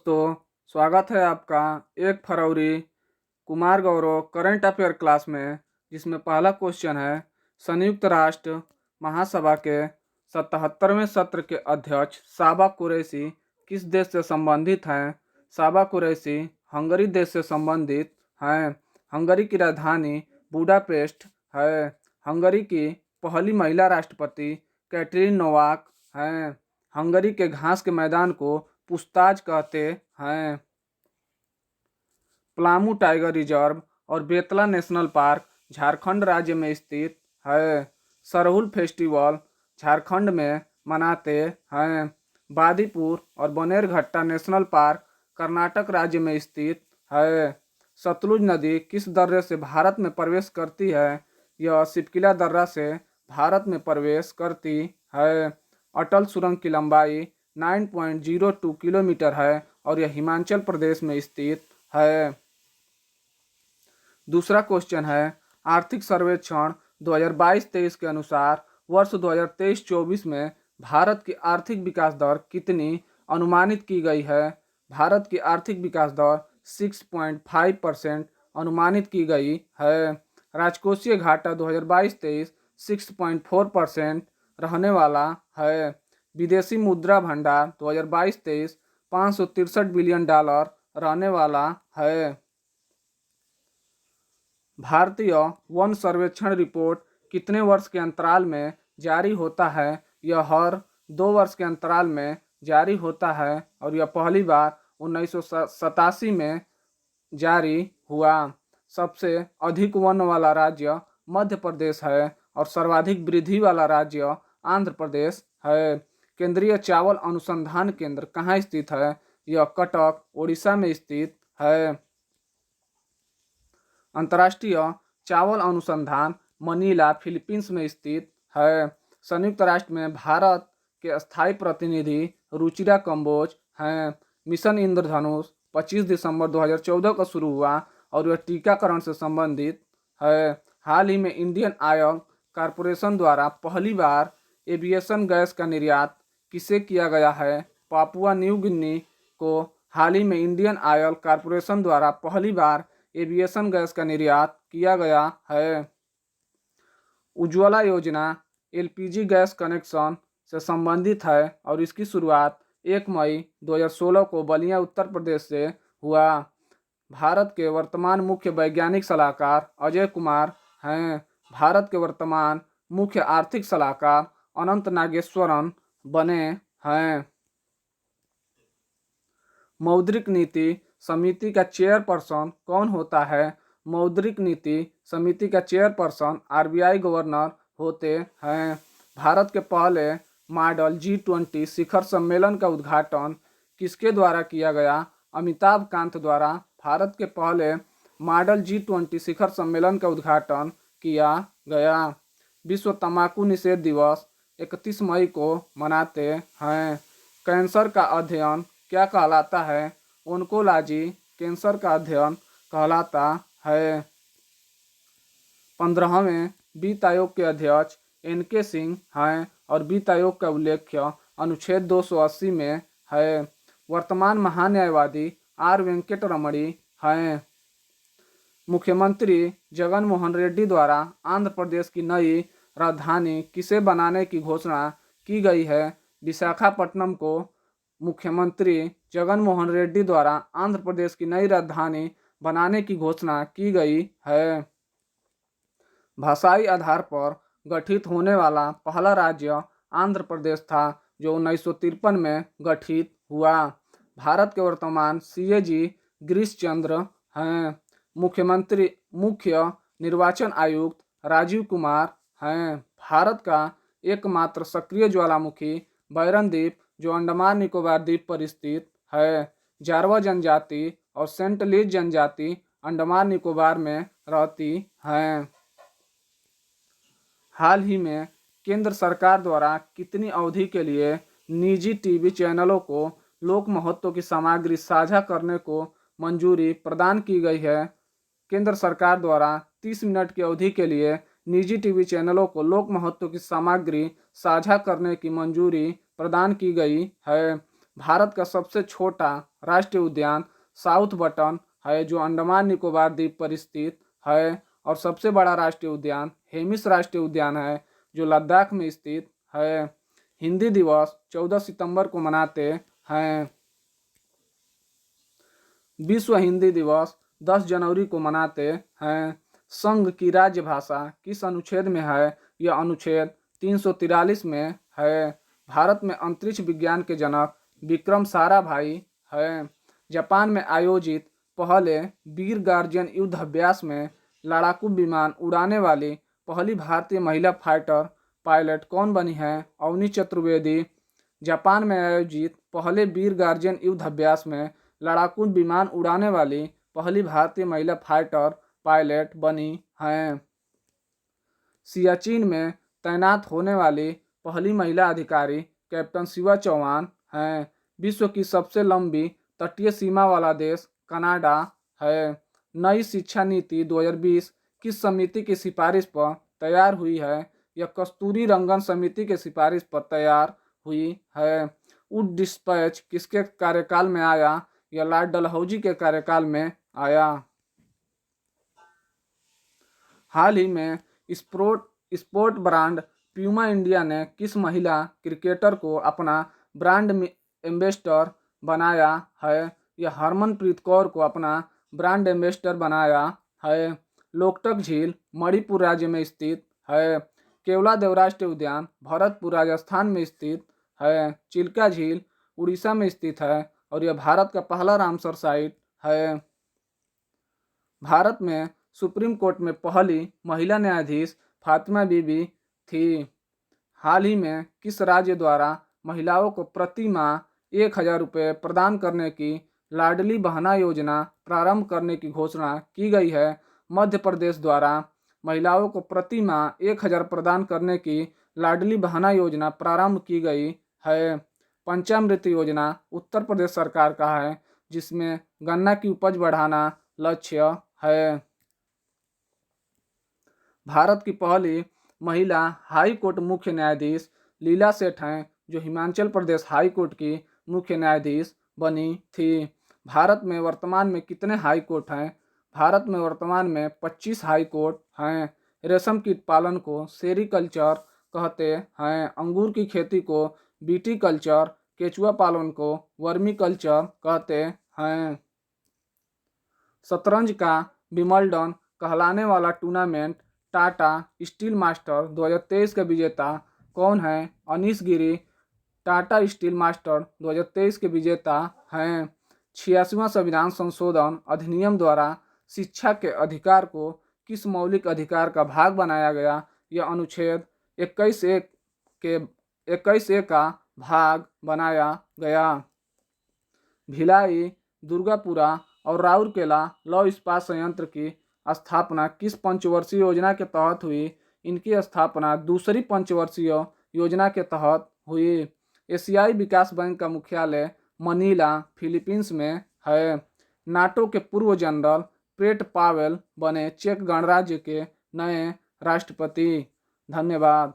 दोस्तों, स्वागत है आपका 1 फरवरी Kumar Gaurav current affair class में, जिसमें पहला क्वेश्चन है संयुक्त राष्ट्र महासभा के 77वें सत्र के अध्यक्ष साबा कुरैशी किस देश से संबंधित हैं। साबा कुरैशी हंगरी देश से संबंधित हैं। हंगरी की राजधानी बुडापेस्ट है। हंगरी की पहली महिला राष्ट्रपति कैटरीन नोवाक हैं। हंगरी के घास के मैदान को पुस्ताज कहते हैं। पलामू टाइगर रिजर्व और बेतला नेशनल पार्क झारखंड राज्य में स्थित है। सरहुल फेस्टिवल झारखंड में मनाते हैं। बादीपुर और बनेरघट्टा नेशनल पार्क कर्नाटक राज्य में स्थित है। सतलुज नदी किस दर्रे से भारत में प्रवेश करती है। यह सिपकिला दर्रा से भारत में प्रवेश करती है। अटल सुरंग की लंबाई 9.02 किलोमीटर है और यह हिमाचल प्रदेश में स्थित है। दूसरा क्वेश्चन है आर्थिक सर्वेक्षण 2022-23 के अनुसार वर्ष 2023-24 में भारत की आर्थिक विकास दर कितनी अनुमानित की गई है। भारत की आर्थिक विकास दर 6.5% अनुमानित की गई है। राजकोषीय घाटा 2022-23 6.4% रहने वाला है। विदेशी मुद्रा भंडार 2022-23 $563 बिलियन रहने वाला है। भारतीय वन सर्वेक्षण रिपोर्ट कितने वर्ष के अंतराल में जारी होता है। यह हर 2 वर्ष के अंतराल में जारी होता है और यह पहली बार 1987 में जारी हुआ। सबसे अधिक वन वाला राज्य मध्य प्रदेश है और सर्वाधिक वृद्धि वाला राज्य आंध्र प्रदेश है। केंद्रीय चावल अनुसंधान केंद्र कहाँ स्थित है। यह कटक ओडिशा में स्थित है। अंतर्राष्ट्रीय चावल अनुसंधान मनीला फिलीपींस में स्थित है। संयुक्त राष्ट्र में भारत के स्थायी प्रतिनिधि रुचिरा कंबोज हैं। मिशन इंद्रधनुष 25 दिसंबर 2014 को शुरू हुआ और यह टीकाकरण से संबंधित है। हाल ही में इंडियन ऑयल कॉरपोरेशन द्वारा पहली बार एविएशन गैस का निर्यात किसे किया गया है। पापुआ न्यू गिनी को हाल ही में इंडियन ऑयल कॉरपोरेशन द्वारा पहली बार एविएशन गैस का निर्यात किया गया है। उज्ज्वला योजना एलपीजी गैस कनेक्शन से संबंधित है और इसकी शुरुआत 1 मई 2016 को बलिया उत्तर प्रदेश से हुआ। भारत के वर्तमान मुख्य वैज्ञानिक सलाहकार अजय कुमार हैं। भारत के वर्तमान मुख्य आर्थिक सलाहकार अनंत नागेश्वरन बने हैं। मौद्रिक नीति समिति का चेयरपर्सन कौन होता है। मौद्रिक नीति समिति का चेयरपर्सन आरबीआई गवर्नर होते हैं। भारत के पहले मॉडल G20 शिखर सम्मेलन का उद्घाटन किसके द्वारा किया गया। अमिताभ कांत द्वारा भारत के पहले मॉडल G20 शिखर सम्मेलन का उद्घाटन किया गया। विश्व तंबाकू निषेध दिवस 31 मई को मनाते हैं। कैंसर का अध्ययन क्या कहलाता है। ओन्कोलॉजी कैंसर का अध्ययन कहलाता है। 15वें वित्त आयोग के अध्यक्ष एन.के. सिंह हैं और वित्त आयोग का उल्लेख अनुच्छेद 280 में है। वर्तमान महान्यायवादी आर वेंकटरमणी हैं। मुख्यमंत्री जगन मोहन रेड्डी द्वारा आंध्र प्रदेश की नई राजधानी किसे बनाने की घोषणा की गई है। विशाखापट्टनम को मुख्यमंत्री जगन मोहन रेड्डी द्वारा आंध्र प्रदेश की नई राजधानी बनाने की घोषणा की गई है। भाषाई आधार पर गठित होने वाला पहला राज्य आंध्र प्रदेश था, जो 1953 में गठित हुआ। भारत के वर्तमान सीएजी गिरीश चंद्र हैं। मुख्य निर्वाचन आयुक्त राजीव कुमार हैं। भारत का एकमात्र सक्रिय ज्वालामुखी बैरन द्वीप, जो अंडमान निकोबार द्वीप पर स्थित है। जारवा जनजाति और सेंट लीज जनजाति अंडमान निकोबार में रहती हैं। हाल ही में केंद्र सरकार द्वारा कितनी अवधि के लिए निजी टीवी चैनलों को लोक महत्व की सामग्री साझा करने को मंजूरी प्रदान की गई है। केंद्र सरकार द्वारा 30 मिनट की अवधि के लिए निजी टीवी चैनलों को लोक महत्व की सामग्री साझा करने की मंजूरी प्रदान की गई है। भारत का सबसे छोटा राष्ट्रीय उद्यान साउथ बटन है जो अंडमान निकोबार द्वीप पर स्थित है। और सबसे बड़ा राष्ट्रीय उद्यान हेमिस राष्ट्रीय उद्यान है जो लद्दाख में स्थित है। हिंदी दिवस 14 सितंबर को मनाते हैं। विश्व हिंदी दिवस 10 जनवरी को मनाते हैं। संघ की राज्य भाषा किस अनुच्छेद में है? यह अनुच्छेद 343 में है। भारत में अंतरिक्ष विज्ञान के जनक विक्रम साराभाई है। जापान में आयोजित पहले वीर गार्जियन युद्ध अभ्यास में लड़ाकू विमान उड़ाने वाली पहली भारतीय महिला फाइटर पायलट कौन बनी है? अवनी चतुर्वेदी। जापान में आयोजित पहले वीर गार्जियन युद्ध अभ्यास में लड़ाकू विमान उड़ाने वाली पहली भारतीय महिला फाइटर पायलट बनी हैं। सियाचिन में तैनात होने वाली पहली महिला अधिकारी कैप्टन शिवा चौहान हैं। विश्व की सबसे लंबी तटीय सीमा वाला देश कनाडा है। नई शिक्षा नीति 2020 किस समिति की सिफारिश पर तैयार हुई है? यह कस्तूरी रंगन समिति के सिफारिश पर तैयार हुई है। वुड डिस्पैच किसके कार्यकाल में आया? यह लॉर्ड डलहौजी के कार्यकाल में आया। हाल ही में स्पोर्ट ब्रांड प्यूमा इंडिया ने किस महिला क्रिकेटर को अपना ब्रांड एम्बेसडर बनाया है? यह हरमनप्रीत कौर को अपना ब्रांड एम्बेसडर बनाया है। लोकटक झील मणिपुर राज्य में स्थित है। केवलादेव राष्ट्रीय उद्यान भरतपुर राजस्थान में स्थित है। चिल्का झील उड़ीसा में स्थित है और यह भारत का पहला रामसर साइट है। भारत में सुप्रीम कोर्ट में पहली महिला न्यायाधीश फातिमा बीबी थी। हाल ही में किस राज्य द्वारा महिलाओं को प्रति माह 1000 रुपये प्रदान करने की लाडली बहना योजना प्रारंभ करने की घोषणा की गई है? मध्य प्रदेश द्वारा महिलाओं को प्रति माह 1000 प्रदान करने की लाडली बहना योजना प्रारंभ की गई है। पंचामृत योजना उत्तर प्रदेश सरकार का है जिसमें गन्ना की उपज बढ़ाना लक्ष्य है। भारत की पहली महिला हाई कोर्ट मुख्य न्यायाधीश लीला सेठ हैं जो हिमाचल प्रदेश हाई कोर्ट की मुख्य न्यायाधीश बनी थी। भारत में वर्तमान में कितने हाई कोर्ट हैं? भारत में वर्तमान में 25 हाई कोर्ट हैं। रेशम कीट पालन को सेरीकल्चर कहते हैं। अंगूर की खेती को विटीकल्चर, केचुआ पालन को वर्मी कल्चर कहते हैं। शतरंज का विंबलडन कहलाने वाला टूर्नामेंट टाटा स्टील मास्टर 2023 का विजेता कौन है? अनीश गिरी टाटा स्टील मास्टर 2023 के विजेता हैं। 86वां संविधान संशोधन अधिनियम द्वारा शिक्षा के अधिकार को किस मौलिक अधिकार का भाग बनाया गया? यह अनुच्छेद 21A का भाग बनाया गया। भिलाई, दुर्गापुरा और राउरकेला लौह इस्पात संयंत्र की स्थापना किस पंचवर्षीय योजना के तहत हुई? इनकी स्थापना दूसरी पंचवर्षीय योजना के तहत हुई। एशियाई विकास बैंक का मुख्यालय मनीला, फिलीपींस में है। नाटो के पूर्व जनरल पेट पावेल बने चेक गणराज्य के नए राष्ट्रपति। धन्यवाद।